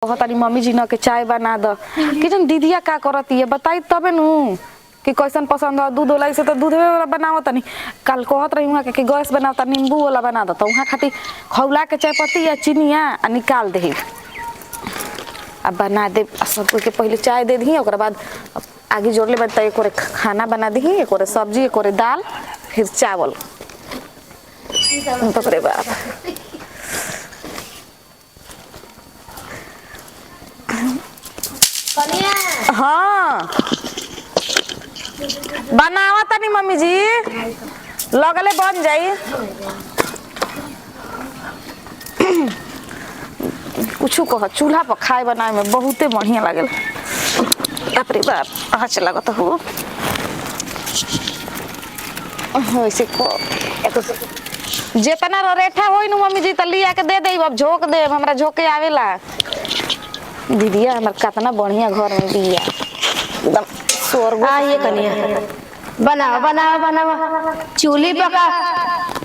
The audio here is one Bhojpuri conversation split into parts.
कहतानी मम्मी जी न के चाय बना द कि जन दीदिया का करती है बताई तबे नु कि कैसन पसंद है। दूध वाला से तो दूध वाला बनावत नहीं। कल कहत रही वहां के गैस बनावता नींबू वाला बना दो तो वहां खाती खौला के चाय पत्ती या चीनिया आ निकाल दे। अब बना दे सबको के पहले चाय दे दी ओकर बाद आगे जोड़ ले बता एक और खाना बना दी एक और सब्जी एक और दाल फिर चावल। तो रे बाप हाँ बनावा तनी मम्मी जी लगले बन जाई। कुछ कह चूल्हा पर खाए बनाए में बहुते बढ़िया लागल। बाप रे बाप अच्छा लगत हो वैसे को जेतना रेठा होई नु मम्मी जी त लिया के दे दे। अब झोक दे हमरा झोके आवेला। दीदिया हमर कितना बढ़िया घर में दिया एकदम स्वर्ग। ये कनिया बनाओ बनाओ बनाओ चूल्ही पका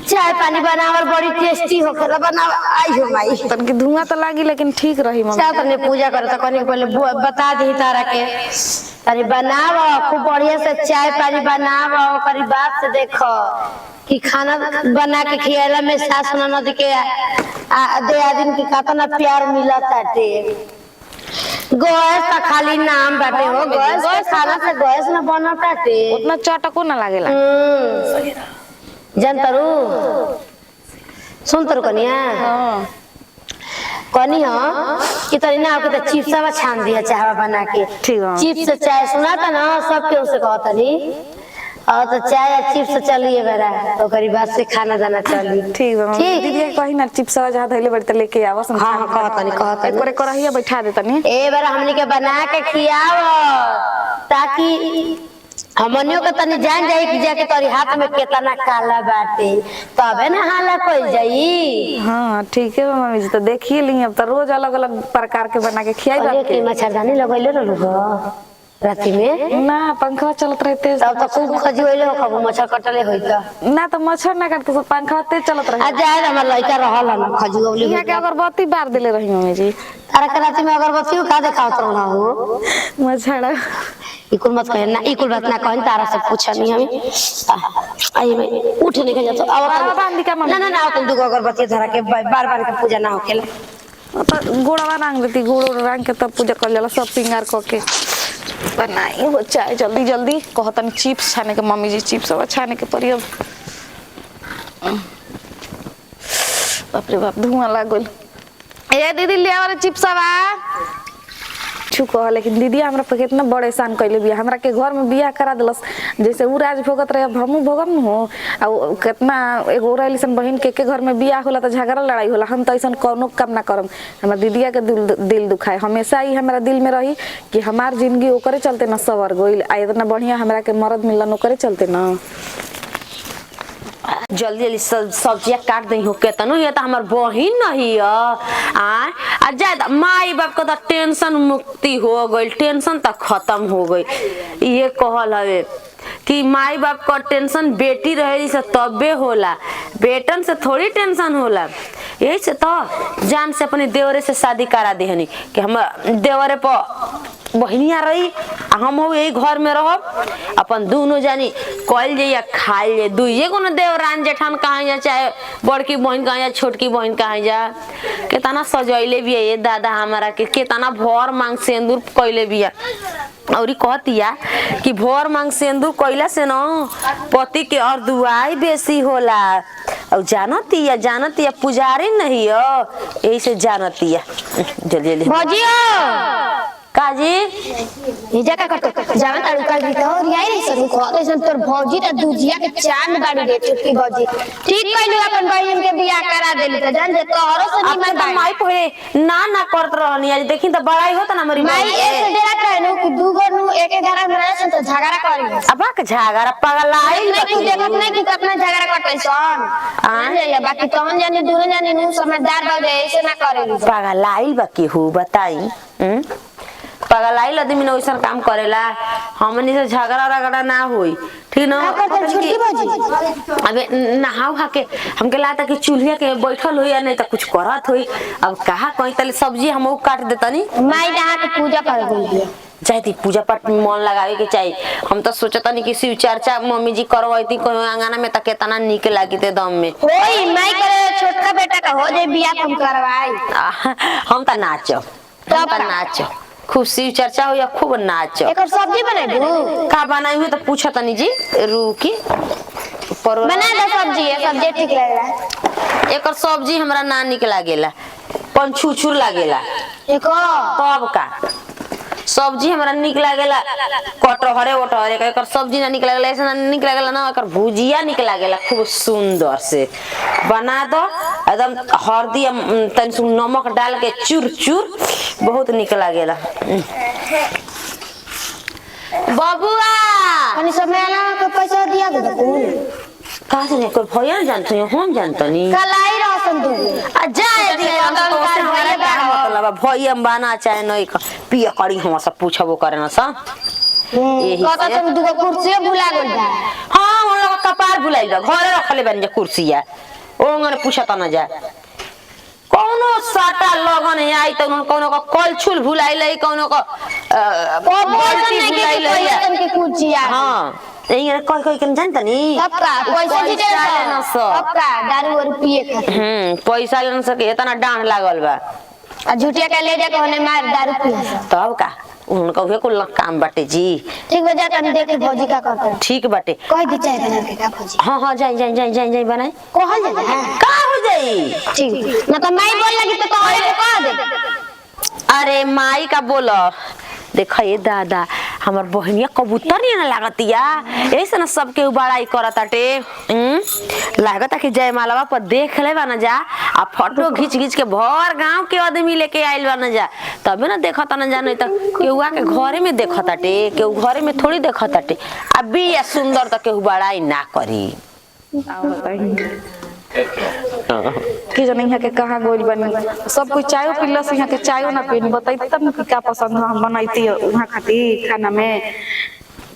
चाय पानी बनाओ बड़ी टेस्टी होखेला। बनाओ आई हो माई तन के धुआं तो लागी लेकिन ठीक रही मम्मी। सब तने पूजा करे त कनी पहले बता दी तारा के अरे बनाओ खूब बढ़िया से चाय पानी बनाओ। करी बात से देखो कि खाना बना के खियाला में सास ननद के दे आदमी के कितना प्यार मिला ताटे। गैस का खाली नाम बाटे हो गैस खाना से गैस ना बनताटे उतना चटको ना लागेला। जनतरू सुन तरु कनिया हां कनी हो कि तरी ना आपके तो चिप्सवा छान दिया चाहवा बना के ठीक है। चिप्स चाय सुनाता ना सबके उसे कहता नहीं और तो चाय चिप्स चलिए बेरा तो करी बात से खाना दाना चली। ठीक है ठीक दीदी कही ना चिप्सवा जहां धइले बड़ी त लेके आवस। हां हां कहता नहीं एक बार करहिया बैठा दे तनी ए बार हमनी के बना के खियाव ताकि हमनियो के तनी जान जाई कि जाके तोरी हाथ में केतना काला बाटे तबे ना हाला कोई जाई। हां ठीक है मम्मी जी तो देखिए ली अब तो रोज अलग अलग प्रकार के बना के खियाई बात के मच्छरदानी लगैले रहलु हो राती में ना पंखा चलत रहते तब तो खूब खजुइले हो कबो मच्छर कटले होई त ना तो मच्छर ना काटते पंखा तेज चलत रहे। आ जाए हमर लइका रहल ना खजुइले यहाँ के अगरबत्ती बार देले रही मम्मी जी। तारा के राती में अगरबत्ती का देखावत रहला हो मच्छर इकुल मत कहे ना इकुल बात ना कहन तारा से पूछनी हम आई में उठ नहीं के जातो अब बांधिका मम्मी ना ना ना तुम दुगो अगरबत्ती धरा के बार बार के पूजा ना होखेला तो गुड़वा रंग देती गुड़ रंग के तब पूजा कर जाला सब सिंगार क के बनाई हो चाय जल्दी जल्दी कहतन चिप्स छाने के मम्मी जी चिप्स अब छाने के पड़ी। अब बाप रे बाप धुआं लाग गइल। ए दीदी ले आवर चिप्स बा छु कह लेकिन दीदी हमरा पे कितना बड़े एहसान कइले बिया। हमरा के घर में बियाह करा देलस जैसे उ राज भोगत रहे अब हमहू भोगम न हो। आ कितना एगो रैलिसन बहन के घर में बियाह होला त झगड़ा लड़ाई होला। हम त ऐसन कोनो काम ना करम। हमरा दीदिया के दिल दुखाए हमेशा ही हमरा दिल में रही कि हमार जिंदगी ओकरे चलते ना सवर गइल। आ इतना बढ़िया हमरा के मर्द मिलन ओकरे चलते ना। जल्दी जल्दी सब्जियां काट दई हो के तनु ये त हमर बहिन नहीं आ जाए माई बाप का त टेंशन मुक्ति हो गई टेंशन त खत्म हो गई। ये कहल हवे कि माई बाप का टेंशन बेटी रहे से तबे होला बेटन से थोड़ी टेंशन होला। यही से तो जान से अपने देवरे से शादी करा देहनी कि हम देवरे पर बहनिया रही हम हो यही घर में रहो अपन दोनों जानी कल जाइए खाई ले दुइये को न देवरान जेठान कहाँ जा चाहे बड़की बहन कहाँ जा छोटकी बहन कहाँ जा केतना सजैले भी ये दादा हमारा के केतना भर मांग सिंदूर कैले बिया। और कहतिया कि भर मांग सिंदूर कैला से न पति के और दुआई बेसी होला। और जानतिया पुजारी नहीं हो यही से जानतिया। जल्दी जल्दी काजी निजा का करते जावन तारू का गीत और यही नहीं सरू को ऐसन तोर भौजी त दूजिया के चांद बाड़ी रे छुट्टी भौजी ठीक कइलू अपन बहन के बियाह करा देली त जान जे तोहरो से निमन त माई पहिले ना करत रहनी आज देखी त बड़ाई होत ना मरी माई ऐसे डेरा कहनु कि दू गो नु एक घर में रहे त झगड़ा करी अबा के झगड़ा पगलाई नहीं कि देखत नहीं कि कितना झगड़ा करते सन आ बाकी तोहन जानी दोनों जानी नु समझदार बाजे ऐसे ना करे पगलाई बाकी हो बताई पगलाई आदमी न वैसा काम करेला। हमनी से झगड़ा रगड़ा ना होई ठीक ना। छोटी बाजी अबे नहाओ खा के हमके लाता कि चूल्हे के बैठल होई या नहीं तो कुछ करत होई। अब कहा कहीं तले सब्जी हम काट देतनी माई नहा के पूजा कर गई चाहती पूजा पाठ में मन लगावे के चाहिए। हम तो सोचता नहीं कि शिव चर्चा मम्मी जी करवाती कोई आंगना में तो कितना निक लागी थे दम में। ओए माई करे छोटका बेटा का हो जाए बियाह तुम करवाई। हम तो नाचो हम तो नाचो खूब शिव चर्चा हो या खूब नाचो। एक सब्जी बना दू का बनाई हुई तो पूछो तनी जी रूकी बना दे सब्जी है सब्जी ठीक लगेला। एक सब्जी हमरा ना निक लागेला पंछुछुर लागेला। एक तब का सब्जी हमरा निक लागेला कटहरे वटहरे एकर सब्जी ना निक लागेला ऐसा ना निक लागेला ना एकर भुजिया निक लागेला खूब सुंदर से बना दो एकदम हल्दी तनी सुन नमक डाल के चूर चूर बहुत निक लागेला। बबुआ कनी समय आला के पैसा दिया दे कहां से कोई भैया जानते हो हम जानते नहीं कलाई राशन दू आ जाए दिए हम तो से हमारा का मतलब भैया बना चाहे नहीं पिया करी हम सब पूछबो करे ना सा यही कहता तुम दुगो कुर्सी भुला गइल बा। हां हम लोग कपार भुलाइल बा घरे रखले बन जे कुर्सिया ओंगने पूछता ना जा कोनो साटा लगन आई त कोनो को कलछुल भुलाइल कोनो को बाल्टी भुलाइल के कुर्सिया हां यही कोई कोई के जानता नहीं तब का पैसा जी दे ना सब तब का दारू और पिए खातिर पैसा ले न सके इतना डांड लागल बा आ झूठिया के ले जाके होने मार दारू पिए तब का उनका वे कुल काम बाटे जी। ठीक बजा तनी देखे भौजी का करता ठीक बाटे कह दी चाय बना के का भौजी। हां जाई जाई जाई जाई जाई बनाई कहल जाला का हो जाई ठीक ना तो माई बोल लगी तो तोरे को कह दे। अरे माई का बोलो देखा ये दादा हमार बहनिया कबूतर नहीं ना लागतिया ऐसे ना सबके बड़ाई करताटे लागता कि जयमालावा पर देख ले बना जा आ फोटो खींच खींच के भर गांव के आदमी लेके आइल बना जा तबे ना देखता ना जाने त केहुआ के घरे में देखताटे केहू घरे में थोड़ी देखताटे अभी या सुंदर त केहू बड़ाई ना करी। कि जाने यहाँ के कहाँ गोल बनी सब कोई चाय पीलस यहाँ के चाय ना पीनी बताई तब ना क्या पसंद हम बनाई वहाँ खाती खाना में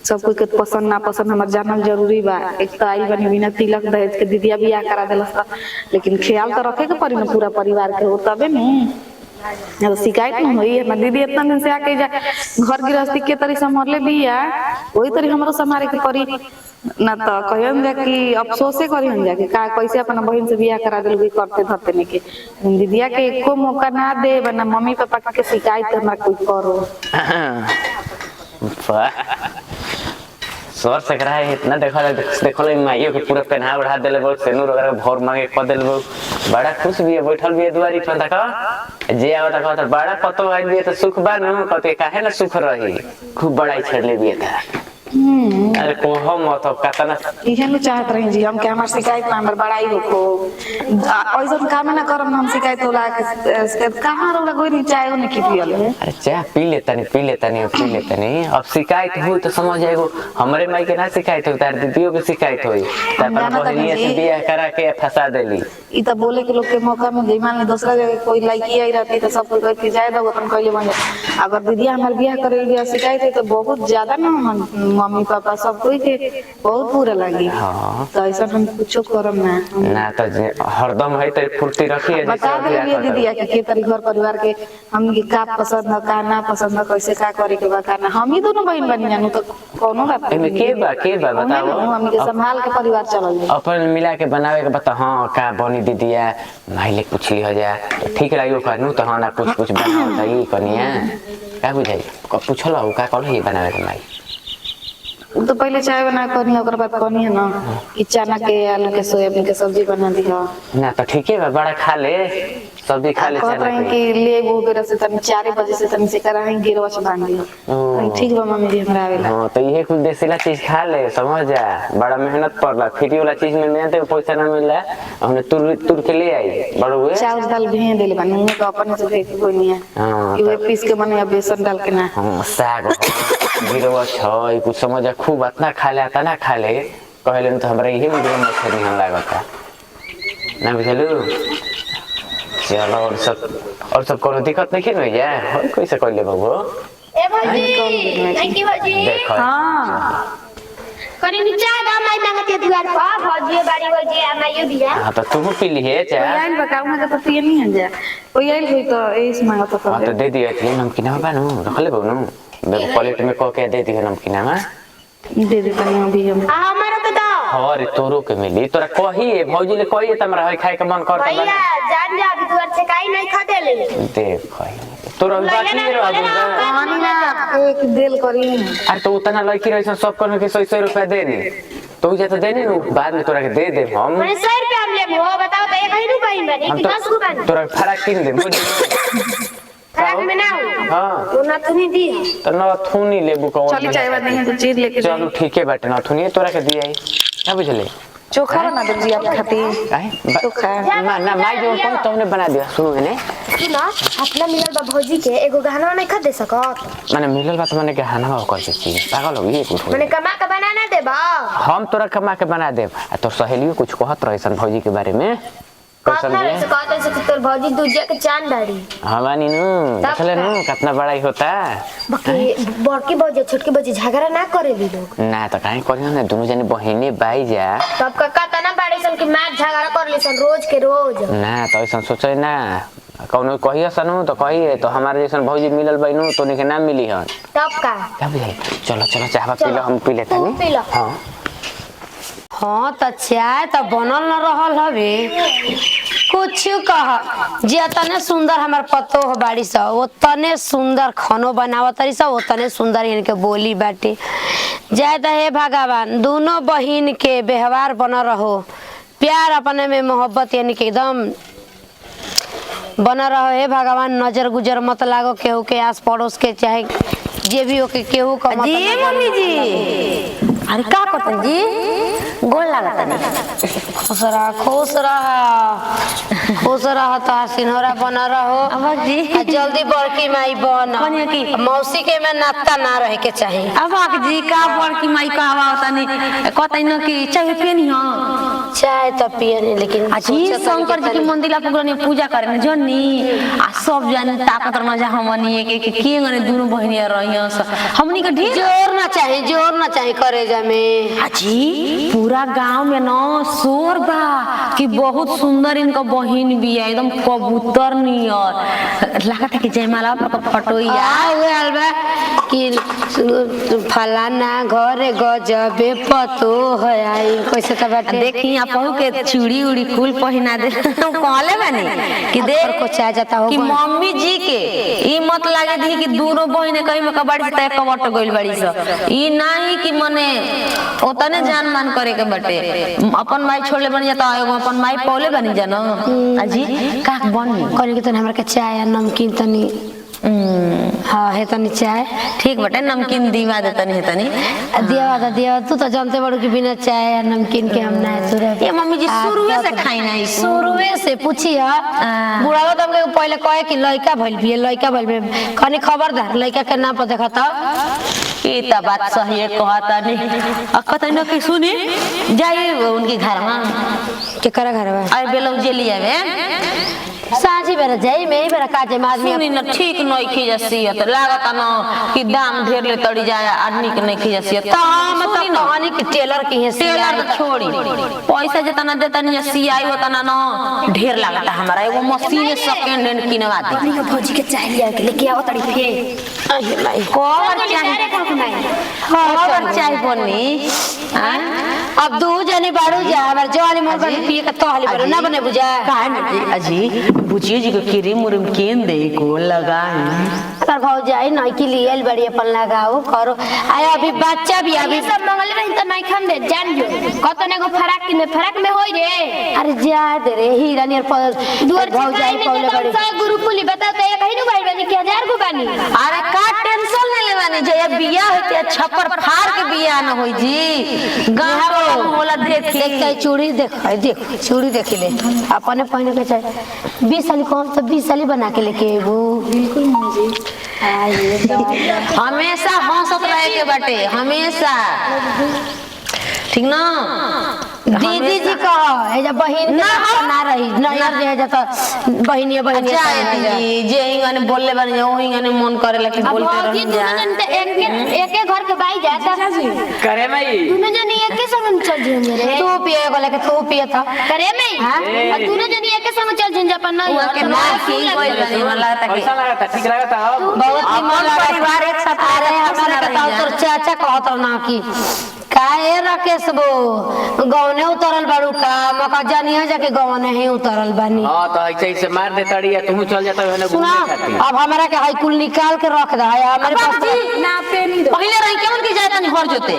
सब कोई के पसंद ना पसंद हमार जानल जरूरी बा। एक तो आई बनी बिना तिलक दहेज के दीदिया बियाह करा देलस लेकिन ख्याल तो रखे के पड़ी ना पूरा परिवार के हो तबे न शिकायत न हुई है। दीदी इतना दिन से आके घर गृहस्थी के तरी संभाले बिया वही तरी हमरो संभाले के पड़ी ना तो कहन जा कि अफसोसे करी हम जाके का कैसे अपना बहन से बियाह करा देलगे करते धरते नहीं के दीदिया के एको मौका ना दे बना मम्मी पापा के शिकायत हमरा कोई करो सर से करा है इतना देखो माइयो के पूरा पहना बढ़ा देले बहुत सेनूर वगैरह भोर मांगे क देले बहुत बड़ा खुश भी है बैठल भी है दुआरी पर तक जे आवत कहत बड़ा पतो आइल भी तो सुख बा न कहते काहे ना सुख रही खूब बड़ाई छड़ले भी था। अरे कोहो मत कतना इहे न चाहत रही जी हम के हमर शिकायत ना हमर बड़ाई होको ऐसा काम ना करम हम शिकायत होला कहां रोला कोई नहीं चाहे ने की पियल। अरे चाय पी लेतनी अब शिकायत हो तो समझ आएगो हमरे माई के ना शिकायत हो तार दीदियों के शिकायत होई त अपन बहनिया से बियाह करा के फंसा देली ई त बोले के लोग के मौका में मान ले दूसरा जगह कोई लड़की आई रहती तो सब कोई कहती जाए दो अपन कहले बन अगर दीदिया हमर बियाह करे बियाह शिकायत है तो बहुत ज्यादा ना मम्मी पापा सब कोई के बहुत बुरा लगी। हां तो ऐसा हम कुछो करम ना तो हरदम है तो फुर्ती रखी है बता दे दीदिया के तरी घर परिवार के हम के का पसंद है का ना पसंद है कैसे का करे के बा का ना हम ही दोनों बहन बन जानू तो कोनो बात एमे के बा बताओ हम के संभाल के परिवार चलल अपन मिला के बनावे के बता हां का बनी दीदिया माइले पूछ ली हो जा ठीक लागियो कहनु तो हां ना कुछ बनाओ त ई कनिया का बुझाई पूछला का कहल ये बनावे के माई तो पहले चाय बना करनी ओकर बाद कहनी है ना कि चना के आलू के सोयाबीन के सब्जी बना दी है ना तो ठीक है बड़ा खा ले सब्जी खा ले चना के कि ले वो बेरा से तन 4 बजे से तन से कराही गिरवा से बांध दी ठीक बा मम्मी जी हमरा आवेला। हां तो ये कुछ देसीला चीज खा ले समझ जा बड़ा मेहनत पड़ला फ्री वाला चीज में मेहनत पैसा ना मिलला हमने तुर के ले आई बड़ हुए चावल दाल भेज देले बा नून के अपन से भेज कोई नहीं है हां ये पीस के बने बेसन डाल के ना हां साग गिरवा छई कुछ समझ जा खूब इतना खा ले तना खा ले कहले तो हमरा यही में मच्छर नहीं लागता ना बुझलू चलो और सब कोनो दिक्कत नहीं है कोई से कहले बाबू ए भौजी थैंक यू भौजी देखो हाँ कनी नीचे दाम आई मांगते दुआर पर भौजी बाड़ी भौजी आमायो बिया हां तो तू पी ली है चा यार बताऊं मैं तो पिए नहीं है जा कोई आई हुई तो इस मांगा तो हां तो दे दियो थी नमकीन में बानू रख ले बहु देखो प्लेट में को के दे दियो नमकीन में दे दे तनी अभी हम हमारा तो दो और तोरो के मिली तोरा कही है भौजी ले कही तमरा है खाए के मन करता भैया जान जा अभी दुआर से काई नहीं खा देले देख तोरा बाकी में रह कहानी ना एक दिल करी अरे तो उतना लड़की रही सब करने के 100 रुपया देने तो जे तो देने नु बाद में तोरा के दे दे हम मैंने 100 रुपया हम ले हो बताओ तो एक ही रुपया बनी हम कि 10 को बनी तोरा फराक किन दे फराक में ना हो हां तो ना तुनी दी तो ना थूनी लेबू को चली चाय बात नहीं तो चीज लेके चलो ठीक है बेटा ना थूनी तोरा के दिया क्या बुझले चोखा बना दे जी आप खाती चोखा ना माई जो कोई तुमने बना दिया सुनो है ने सुनो अपना मिलल बा भौजी के एगो गहना नहीं खरीद सकत माने मिलल बात माने के हाना कर छी पागल हो गई कुछ मैंने कमा के बनाना देबा हम तोरा कमा के बना देब आ तोर सहेलियो कुछ कहत रहिसन भौजी के बारे में कैसन कहता दिए रहे कहते से तोर भौजी दूजिया के चांद डाड़ी हवानी नु देखले नु कितना बड़ाई होता बाकी बड़की भौजी छोटकी भौजी झगड़ा ना करे ली लोग ना तो काहे करियो ना दोनों जने बहिनी बाई जा तब का तना बाड़ी सन कि मार झगड़ा कर लीसन रोज के रोज ना तो ऐसा सोचे ना कौनो कहियो सनु तो कहिए तो हमारे जैसन भौजी मिलल बैनु तो निके ना मिली हन तब का क्या बुझाई चलो चलो चाहवा पी लो हम पी लेते तू पी लो। हां हाँ तो चाय तो बनल न रहल हवे कुछ कह जे तने सुंदर हमार पतो हो बाड़ी सा ओतने सुंदर खानो बनावत तरी सा ओतने सुंदर इनके बोली बाटे जय तो हे भगवान दोनों बहिन के व्यवहार बना रहो प्यार अपने में मोहब्बत यानी कि एकदम बना रहो हे भगवान नजर गुजर मत लागो केहू के आस पड़ोस के चाहे जे भी हो के केहू का मत जी मम्मी जी अरे का करतन जी गोल लागत नहीं खुश रहा तो सिनोरा बना रहो अब जी आ जल्दी बड़की माई बन कनिया की? मौसी के में नाता ना रहे के चाहिए अब आक जी का बड़ की माई का आवा तनी कहतै न कि चाहे पेनी ह चाय तो पिए नहीं लेकिन अजी सोचत शंकर जी के मंदिर पुगनी पूजा करे न जन्नी आ सब जानी ताकत न जा हमनी के गने दोनों बहिनिया रहिया हमनी के ढेर जोर ना चाहिए करे जामे अजी पूरा गांव में न शोर बा कि बहुत सुंदर इनका बहिन भी है एकदम कबूतर नियर लागत है कि जयमाला पर फटोइया हुए अलबा कि फलाना घर गजबे पतो है आई कैसे का बाटे देखी आप के चूड़ी उड़ी कुल पहना दे कहले बानी कि देख को चाह जाता हो कि मम्मी जी के ई मत लागे दी कि दोनों बहिने कहीं में कबाड़ी से तय कबट गइल बाड़ी स ई नाही कि मने ओतने जान मान करे के बटे अपन माई छोड़ले बन जाता एगो अपन माई पौले बनी जानो अजी का बनी करे के तने हमरा के चाय नमकीन तनी हाँ है तनी चाय ठीक बटे नमकीन दीवा दे तनी है तनी दिया तू तो जानते बड़ू कि बिना चाय या नमकीन के हम ना तुरे ये मम्मी जी शुरुए से खाई नहीं शुरुए से पूछी है बुढ़ावा तो हमके पहले कहे कि लड़का भइल भी लड़का भइल में कनी खबरदार लड़का के नाम पर देखता ये तो बात सही है कहता नहीं कहता न कि सुनी जाइए उनके घर में केकरा घर बा अरे बेलौजे लिया में साझी बेरा जाई में बेरा काजे में आदमी सुनी न ठीक नहीं खिजसियत लागत न कि दाम ढेर ले तड़ी जाए आदमी के नहीं खिजसियत तो हम तो कहानी के टेलर की है टेलर छोड़ी पैसा जितना देता नहीं सियाई होता न ढेर लागत हमारा एगो मशीन सेकंड हैंड किनवा दी भौजी के चाय लिया के लेके आओ तड़ी फे कवर चाहे बनी अब दू जने बाड़ू जा हमार जवानी मोर पर पिए के तोहली बाड़ू ना बने बुझा अजी बुझिए जी को क्रीम उरीम केन दे को लगाई तर भाव जाई नहीं कि लियल बड़ी अपन लगाओ करो आय अभी बच्चा भी अभी सब मंगल रही त नहीं खम दे जान जो कतने को फराक में होई रे अरे जा दे रे हीरा नियर पर दुआर भाव जाई पौले बड़ी सा गुरुकुली बता तो एक ही भाई बनी कि 1000 को बानी अरे का टेंशन नहीं लेवानी जे बिया होते छप्पर फाड़ के बिया न होई जी गांव होला देखते चूड़ी देख चूड़ी देख ले अपने पहने के चाहे 20 साल कौन तो 20 साल बना के लेके वो बिल्कुल मुझे हमेशा हंसत रहे के बाटे हमेशा ठीक ना दीदी जी कह ए जब बहिन ना रही नैहर जे जा त बहिनिया जाए दीदी जे इंगने बोलले बन ओ इंगने मन करेला कि बोलते भौजी रह जा दोनों जन त एके घर के बाई जाता करे माई दोनों जन एके संग चल जे रे तू पिए को लेके तू पिए था करे में और दोनों जन एके संग चल जे अपन वो के ना की कोई नहीं मला था कि कैसा लगा था ठीक लगा था बहुत ही मन परिवार एक साथ आ रहे हमारे हमारा बताओ तोर चाचा कहत ना कि काहे राकेश बो गौने उतरल बाड़ू का मका जानिया जाके गौने ही उतरल बानी हां तो ऐसे से मार दे तड़ी या तुम चल जाता है सुना घूमने खातिर अब हमारा के हाई कुल निकाल के रख दे है हमारे पास ना पे नहीं दो पहले रही केवन की जाए तनी घर जोते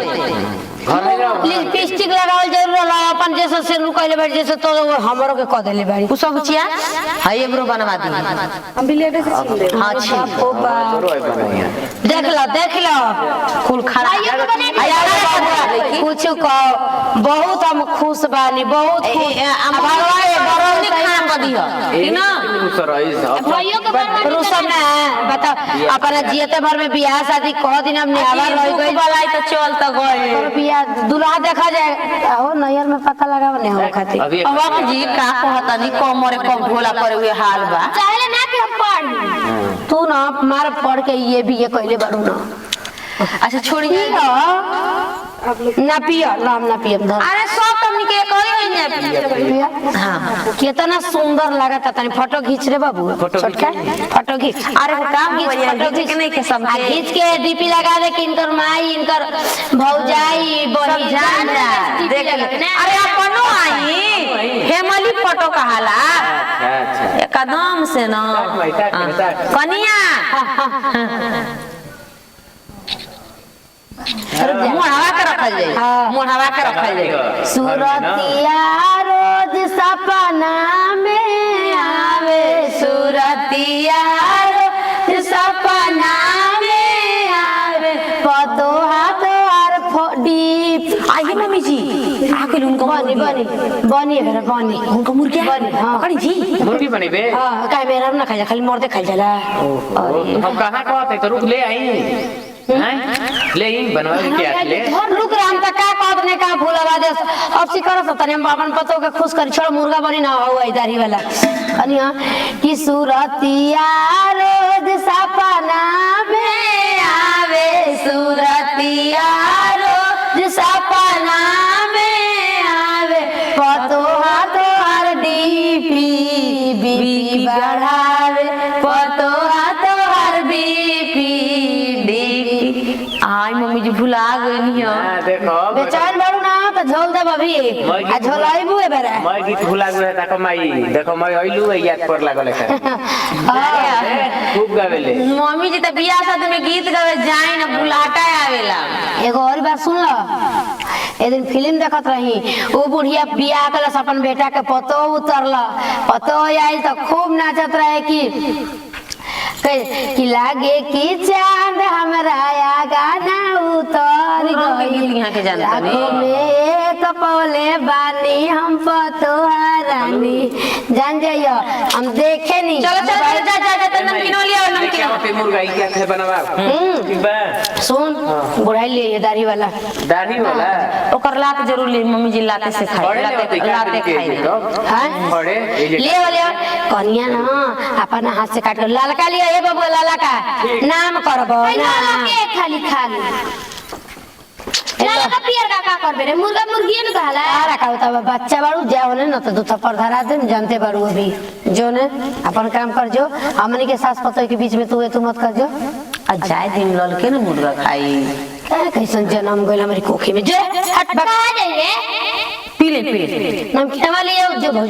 घर में रहो लिपस्टिक लगावल जरूर रहा अपन जैसे से रुकैले बैठ जैसे तो हमरो के कह देले बाड़ी उ सब चिया हाय ब्रो बनवा दी हम भी लेटे से छीन ले हां छी ओ बा तोरो है बनाइए देख लो कुल खड़ा कुछ कहो बहुत हम खुश बानी बहुत खुश भगवान बरौनी खाना कर दियो ठीक ना भाइयों के बारे में रुसम ना बता अपना जियते भर में बियाह शादी कह दिन हम नियावा रह गई बलाई तो चल त गए और बियाह दूल्हा देखा जाए हो नैयर में पता लगा बने हो खातिर अभी अब जी का कहता नहीं कमरे कम भोला करे हुए हाल बा चाहे ना कि हम पढ़ तू ना मार पढ़ के ये भी ये कहले बारू ना अच्छा छोड़िए ना पियो नाम ना पियो अरे सब तुमनी के करी है हां कितना सुंदर लागत तनी फोटो खींच रे बाबू छोटका फोटो खींच अरे वो काम फोटो खींच नहीं के सब खींच के डीपी लगा दे कि इनकर माई इनकर भौजाई बही जान जा देख अरे अपनो आई हेमली फोटो कहाला अच्छा एकदम से ना कनिया मुहावा के रखल जाए मुहावा के रखल जाए सूरतिया रोज सपना में आवे सूरतिया रोज सपना में आवे पतो हाथ और डीप आई मम्मी जी आके उनको बनी बनी बनी है बनी उनको मुर्गी बनी हां पकड़ी जी मुर्गी बनी बे हां काय मेरा ना खाई खाली मोर दे खाई जाला हम कहां कहते तो रुक ले आई हैं ले ही बनवा के आ ले रुक रे हम त का कहत ने का भूलवा दे अब सिकर त तने अपन पतो के खुश कर छोड़ मुर्गा बनी ना हो इधर वाला कनिया कि सूरतिया रोज सपना में आवे सूरतिया रोज सपना में आवे पतो हाथ हर डीपी बीपी बढ़ावे पतो हाथ हर बीपी आई मम्मी जी भुला गई हां देखो बेचान बारू ना तो झोल दे अभी आ झोलाई बुए बेरा मैं गीत भुला गए था कमाई देखो मैं आइलू है याद कर लागल है खूब गावेले मम्मी जी तो बियाह शादी में गीत गावे जाई ना बुलाटा आवेला एगो और बात सुन लो ए दिन फिल्म देखत रही वो बुढ़िया बियाह कलस अपन बेटा के पतो उतरला पतो आइल तो खूब नाचत रहे कि लागे कि चांद हमरा या गाना उतर गई यहाँ के जानता नहीं लाखों में तो पौले बानी हम पतोहारानी जान जाइयो हम देखे नहीं चलो चलो जा जा जा तो नमकीन लिया और नमकीन पे मुर्गा क्या थे बनवा ठीक बा सुन बुढ़ाई लिए दाढ़ी वाला दाढ़ी वाला ओकर लात जरूर ले मम्मी जी लाते से खाई लाते खाई हैं बड़े ले वाले कनिया ना अपन हाथ से काट के लालका लिया ए बाबू लालका नाम करबो ना के खाली खाली लालका पियर का करबे रे मुर्गा मुर्गी न कहला आ रखा होता बच्चा बाड़ू जाओ ने न तो दू थप्पड़ धरा दे जानते बाड़ू अभी जो ने अपन काम कर जो हमनी के सास पतोय के बीच में तू मत कर जो आ जाए दिन लल के ना मुर्गा खाई कैसन जन्म गइल हमारी कोखी में जे हट बका जाइए पी ले नमकीन वाली जो भौजी